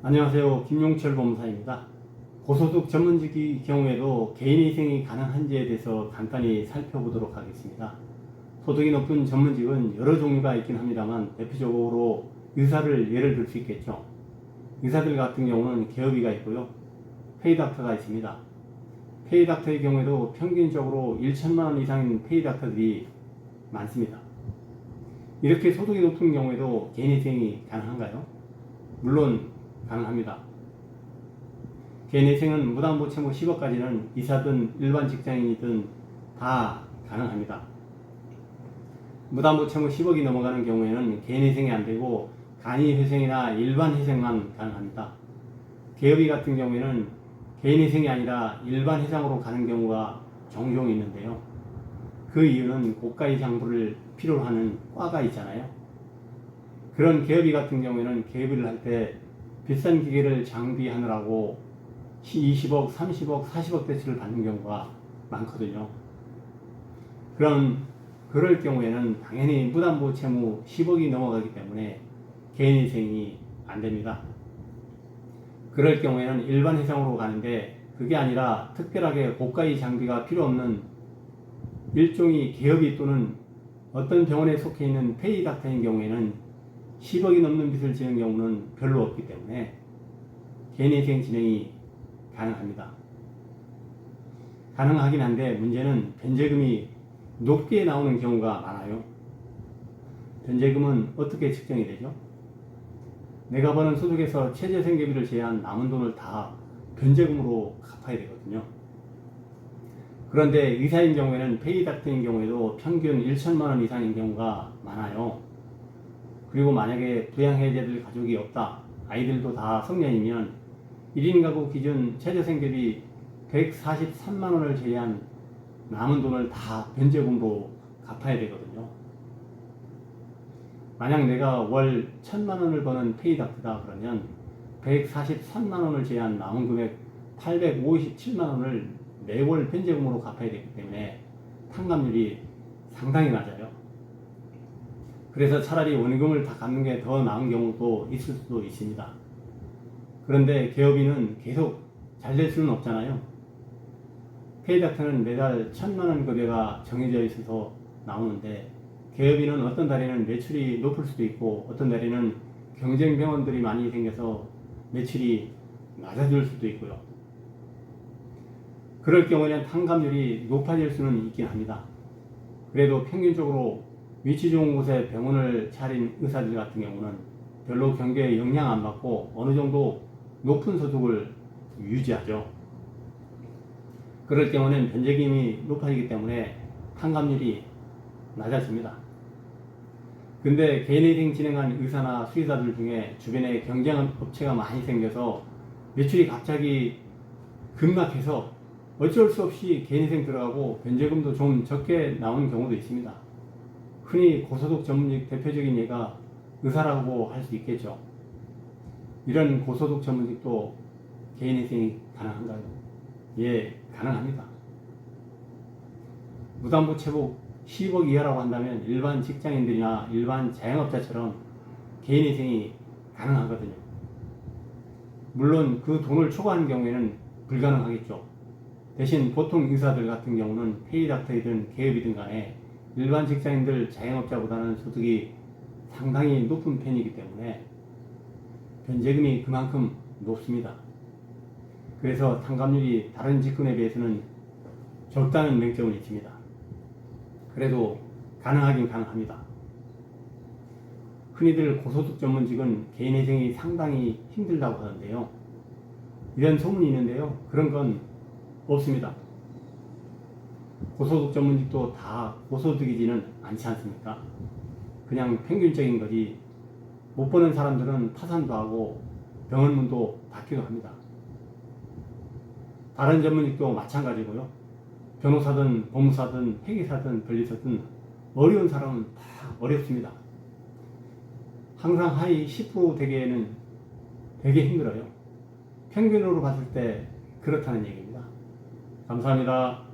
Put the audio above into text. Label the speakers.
Speaker 1: 안녕하세요. 김용철 법무사입니다. 고소득 전문직의 경우에도 개인회생이 가능한지에 대해서 간단히 살펴보도록 하겠습니다. 소득이 높은 전문직은 여러 종류가 있긴 합니다만 대표적으로 의사를 예를 들 수 있겠죠. 의사들 같은 경우는 개업의가 있고요. 페이닥터가 있습니다. 페이닥터의 경우에도 평균적으로 1천만원 이상인 페이닥터들이 많습니다. 이렇게 소득이 높은 경우에도 개인회생이 가능한가요? 물론 가능합니다. 개인회생은 무담보 채무 10억까지는 이사든 일반 직장인이든 다 가능합니다. 무담보 채무 10억이 넘어가는 경우에는 개인회생이 안되고 간이회생이나 일반회생만 가능합니다. 개업의 같은 경우에는 개인회생이 아니라 일반회생으로 가는 경우가 종종 있는데요. 그 이유는 고가의 장부를 필요로 하는 과가 있잖아요. 그런 개업의 같은 경우에는 개업을 할 때 비싼 기계를 장비하느라고 20억, 30억, 40억 대치를 받는 경우가 많거든요. 그럴 경우에는 당연히 무담보 채무 10억이 넘어가기 때문에 개인회생이 안됩니다. 그럴 경우에는 일반회생으로 가는데 그게 아니라 특별하게 고가의 장비가 필요 없는 일종의 개업의 또는 어떤 병원에 속해 있는 페이닥터인 경우에는 10억이 넘는 빚을 지는 경우는 별로 없기 때문에 개인회생 진행이 가능합니다. 가능하긴 한데 문제는 변제금이 높게 나오는 경우가 많아요. 변제금은 어떻게 측정이 되죠? 내가 버는 소득에서 최저생계비를 제외한 남은 돈을 다 변제금으로 갚아야 되거든요. 그런데 의사인 경우에는 페이닥터인 경우에도 평균 1천만원 이상인 경우가 많아요. 그리고 만약에 부양해제될 가족이 없다, 아이들도 다 성년이면 1인 가구 기준 최저생계비 143만원을 제외한 남은 돈을 다 변제금으로 갚아야 되거든요. 만약 내가 월 1000만원을 버는 페이닥터다 그러면 143만원을 제외한 남은 금액 857만원을 매월 변제금으로 갚아야 되기 때문에 탕감률이 상당히 낮아요. 그래서 차라리 원금을 다 갚는 게 더 나은 경우도 있을 수도 있습니다. 그런데 개업인은 계속 잘 될 수는 없잖아요. 페이닥터는 매달 1000만원 급여가 정해져 있어서 나오는데 개업인은 어떤 달에는 매출이 높을 수도 있고 어떤 달에는 경쟁 병원들이 많이 생겨서 매출이 낮아질 수도 있고요. 그럴 경우에는 탕감률이 높아질 수는 있긴 합니다. 그래도 평균적으로 위치 좋은 곳에 병원을 차린 의사들 같은 경우는 별로 경제에 영향 안 받고 어느 정도 높은 소득을 유지하죠. 그럴 경우는 변제금이 높아지기 때문에 탕감률이 낮아집니다. 근데 개인회생 진행한 의사나 수의사들 중에 주변에 경쟁 업체가 많이 생겨서 매출이 갑자기 급락해서 어쩔 수 없이 개인회생 들어가고 변제금도 좀 적게 나오는 경우도 있습니다. 흔히 고소득 전문직 대표적인 예가 의사라고 할 수 있겠죠. 이런 고소득 전문직도 개인회생이 가능한가요? 예, 가능합니다. 무담보 채무 10억 이하라고 한다면 일반 직장인들이나 일반 자영업자처럼 개인회생이 가능하거든요. 물론 그 돈을 초과하는 경우에는 불가능하겠죠. 대신 보통 의사들 같은 경우는 페이닥터이든 개업이든 간에 일반 직장인들 자영업자보다는 소득이 상당히 높은 편이기 때문에 변제금이 그만큼 높습니다. 그래서 탕감률이 다른 직군에 비해서는 적다는 맹점은 있습니다. 그래도 가능하긴 가능합니다. 흔히들 고소득 전문직은 개인회생이 상당히 힘들다고 하는데요. 이런 소문이 있는데요. 그런 건 없습니다. 고소득 전문직도 다 고소득이지는 않지 않습니까? 그냥 평균적인 거지 못 버는 사람들은 파산도 하고 병원 문도 닫기도 합니다. 다른 전문직도 마찬가지고요. 변호사든 법무사든 회계사든 변리사든 어려운 사람은 다 어렵습니다. 항상 하위 10% 되게는 되게 힘들어요. 평균으로 봤을 때 그렇다는 얘기입니다. 감사합니다.